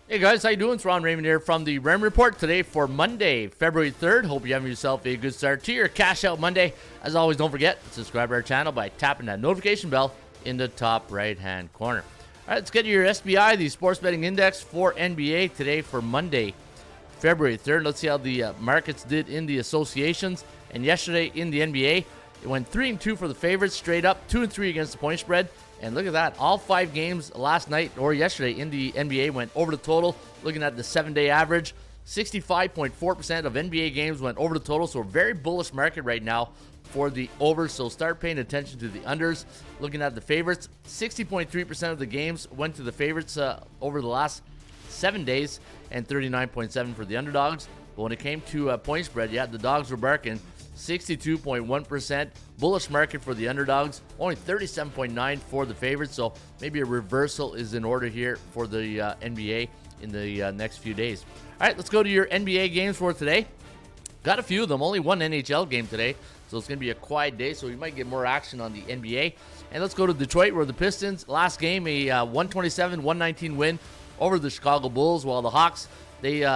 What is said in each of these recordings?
Hey guys, how you doing? It's Raymond here from the Raymond Report today for Monday, February 3rd. Hope you're having yourself a good start to your Cash Out Monday. As always, don't forget to subscribe to our channel by tapping that notification bell in the top right-hand corner. All right, let's get to your SBI, the Sports Betting Index for NBA today for Monday, February 3rd. Let's see how the markets did in the associations. And yesterday in the NBA, it went 3-2 for the favorites straight up, 2-3 against the point spread. And look at that, all 5 games last night or yesterday in the NBA went over the total. Looking at the 7-day average, 65.4% of NBA games went over the total. So a very bullish market right now for the overs. So start paying attention to the unders. Looking at the favorites, 60.3% of the games went to the favorites over the last 7 days, and 39.7% for the underdogs. But when it came to point spread, yeah, the dogs were barking. 62.1% bullish market for the underdogs, only 37.9% for the favorites. So maybe a reversal is in order here for the NBA in the next few days. All right, let's go to your NBA games for today. Got a few of them, only one NHL game today, so it's going to be a quiet day, so we might get more action on the NBA. And let's go to Detroit, where the Pistons, last game, a 127-119 win over the Chicago Bulls, while the Hawks, they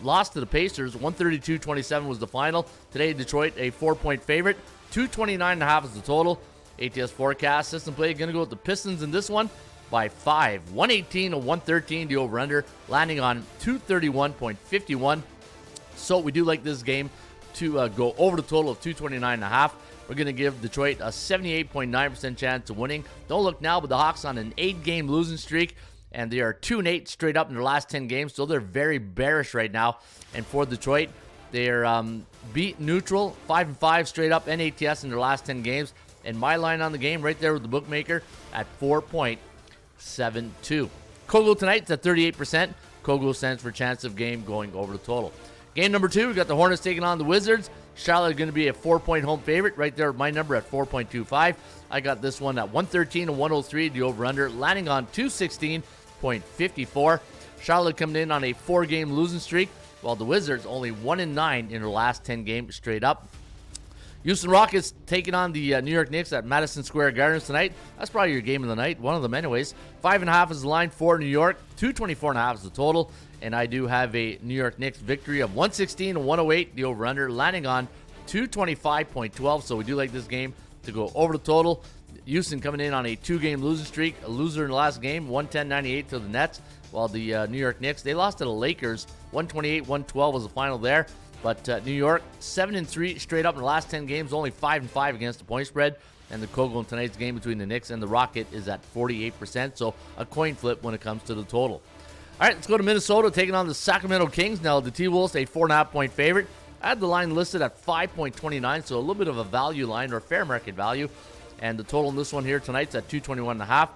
lost to the Pacers. 132-27 was the final. Today, Detroit, a 4-point favorite. 229.5 is the total. ATS forecast system play going to go with the Pistons in this one by 5. 118-113, the over-under, landing on 231.51. So we do like this game to go over the total of 229.5. We're going to give Detroit a 78.9% chance of winning. Don't look now, but the Hawks on an 8-game losing streak, and they are 2-8 straight up in their last 10 games, so they're very bearish right now. And for Detroit, they're beat neutral, 5-5 straight up NATS in their last 10 games. And my line on the game right there with the bookmaker at 4.72. Kogo tonight's at 38%. Kogo stands for chance of game going over the total. Game number 2, we got the Hornets taking on the Wizards. Charlotte going to be a 4-point home favorite right there. My number at 4.25. I got this one at 113-103, the over-under, landing on 216.54. Charlotte coming in on a 4-game losing streak, while the Wizards only 1-9 in their last 10 games straight up. Houston Rockets taking on the New York Knicks at Madison Square Garden tonight. That's probably your game of the night, one of them anyways. 5.5 is the line for New York. 224.5 is the total. And I do have a New York Knicks victory of 116-108, the over-under, landing on 225.12. So we do like this game to go over the total. Houston coming in on a 2-game losing streak. A loser in the last game, 110-98 to the Nets. While the New York Knicks, they lost to the Lakers. 128-112 was the final there. But New York, 7-3 straight up in the last 10 games, only 5-5 against the point spread. And the Kogo in tonight's game between the Knicks and the Rocket is at 48%. So a coin flip when it comes to the total. All right, let's go to Minnesota taking on the Sacramento Kings. Now, the T-Wolves, a 4.5-point favorite. I had the line listed at 5.29, so a little bit of a value line or fair market value. And the total in this one here tonight's at 221.5.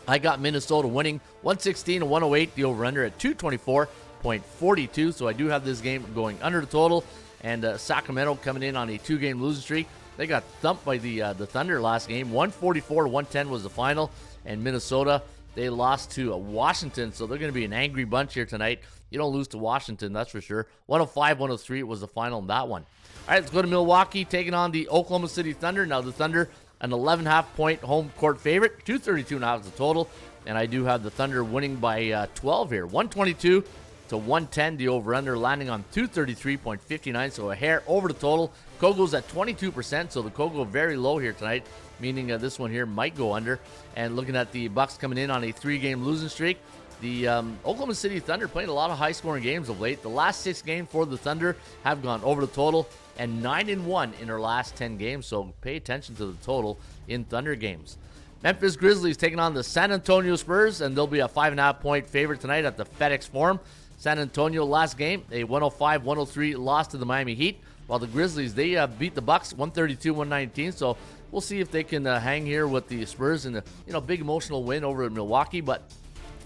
I got Minnesota winning 116-108, the over-under at 224.42. So I do have this game going under the total. And Sacramento coming in on a 2-game losing streak. They got thumped by the Thunder last game. 144-110 was the final. And Minnesota, they lost to Washington, so they're going to be an angry bunch here tonight. You don't lose to Washington, that's for sure. 105-103 was the final in that one. All right, let's go to Milwaukee taking on the Oklahoma City Thunder. Now, the Thunder, an 11.5-point home court favorite. 232.5 is the total, and I do have the Thunder winning by 12 here. 122-110, the over-under, landing on 233.59, so a hair over the total. Kogo's at 22%, so the Kogo very low here tonight, meaning this one here might go under. And looking at the Bucks coming in on a 3-game losing streak, the Oklahoma City Thunder playing a lot of high-scoring games of late. The last 6 games for the Thunder have gone over the total, and 9-1 in their last 10 games, so pay attention to the total in Thunder games. Memphis Grizzlies taking on the San Antonio Spurs, and they'll be a 5.5-point favorite tonight at the FedEx Forum. San Antonio last game, a 105-103 loss to the Miami Heat, while the Grizzlies, they beat the Bucks 132-119, so we'll see if they can hang here with the Spurs in a big emotional win over in Milwaukee. But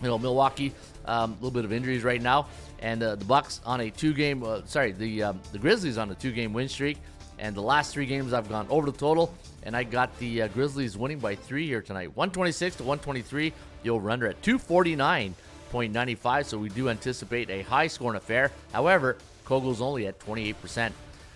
Milwaukee, a little bit of injuries right now, and the Bucks on a 2-game. The Grizzlies on a 2-game win streak, and the last 3 games I've gone over the total, and I got the Grizzlies winning by 3 here tonight, 126-123. The over/under at 249.95. So we do anticipate a high-scoring affair. However, Kogo's only at 28%.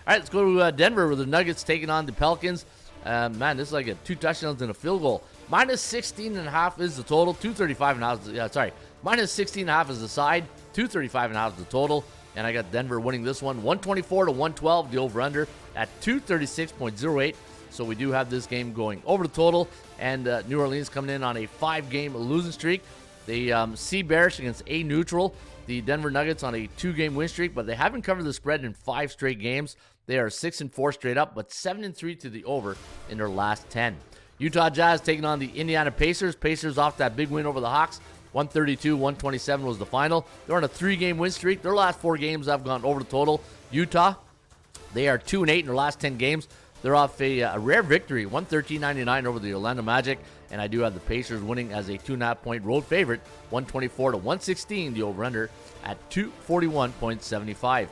All right, let's go to Denver, where the Nuggets taking on the Pelicans. Man, this is like 2 touchdowns and a field goal. Minus 16.5 is the total. 235.5. Minus 16.5 is the side. 235.5 is the total. And I got Denver winning this one, 124-112, the over-under at 236.08. So we do have this game going over the total. And New Orleans coming in on a 5-game losing streak. They C bearish against A neutral. The Denver Nuggets on a 2-game win streak, but they haven't covered the spread in 5 straight games. They are 6-4 straight up, but 7-3 to the over in their last 10. Utah Jazz taking on the Indiana Pacers. Pacers off that big win over the Hawks. 132-127 was the final. They're on a 3-game win streak. Their last 4 games have gone over the total. Utah, they are 2-8 in their last 10 games. They're off a rare victory, 113-99 over the Orlando Magic. And I do have the Pacers winning as a 2.5-point road favorite, 124-116, the over-under at 241.75.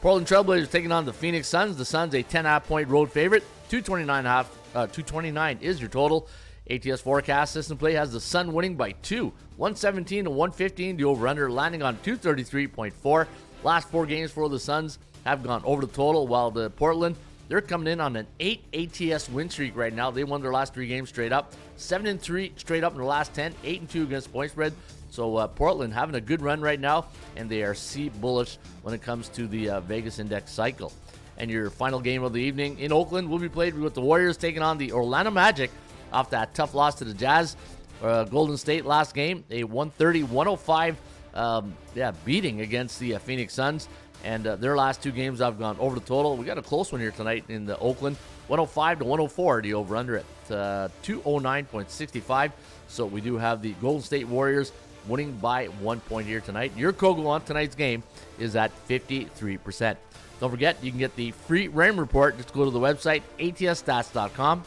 Portland Trailblazers taking on the Phoenix Suns. The Suns a 10.5-point road favorite, 229 is your total. ATS forecast system play has the Sun winning by 2, 117-115, the over-under landing on 233.4. Last 4 games for the Suns have gone over the total, while the Portland, they're coming in on an 8 ATS win streak right now. They won their last 3 games straight up, 7-3 straight up in the last 10, 8-2 against point spread. So Portland having a good run right now, and they are C bullish when it comes to the Vegas Index cycle. And your final game of the evening in Oakland will be played with the Warriors taking on the Orlando Magic off that tough loss to the Jazz. Golden State last game, a 130-105 beating against the Phoenix Suns. And their last 2 games have gone over the total. We got a close one here tonight in the Oakland, 105-104, the over-under at 209.65. So we do have the Golden State Warriors winning by 1 point here tonight. Your Kogo on tonight's game is at 53%. Don't forget, you can get the free Raymond Report. Just go to the website, atsstats.com.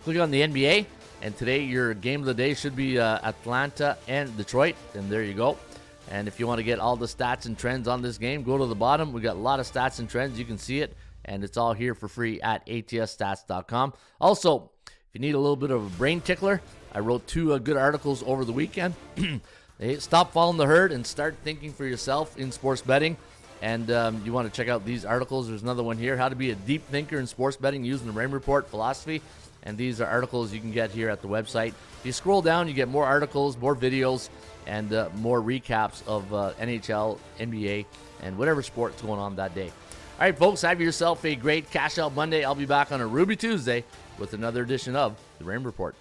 Click on the NBA, and today your game of the day should be Atlanta and Detroit, and there you go. And if you want to get all the stats and trends on this game, go to the bottom. We got a lot of stats and trends. You can see it, and it's all here for free at atsstats.com. Also, if you need a little bit of a brain tickler, I wrote 2 good articles over the weekend. Hey, stop following the herd and start thinking for yourself in sports betting. And you want to check out these articles. There's another one here, how to be a deep thinker in sports betting using the Raymond Report philosophy. And these are articles you can get here at the website. If you scroll down, you get more articles, more videos, and more recaps of NHL, NBA, and whatever sport's going on that day. All right, folks, have yourself a great Cash Out Monday. I'll be back on a Ruby Tuesday with another edition of the Raymond Report.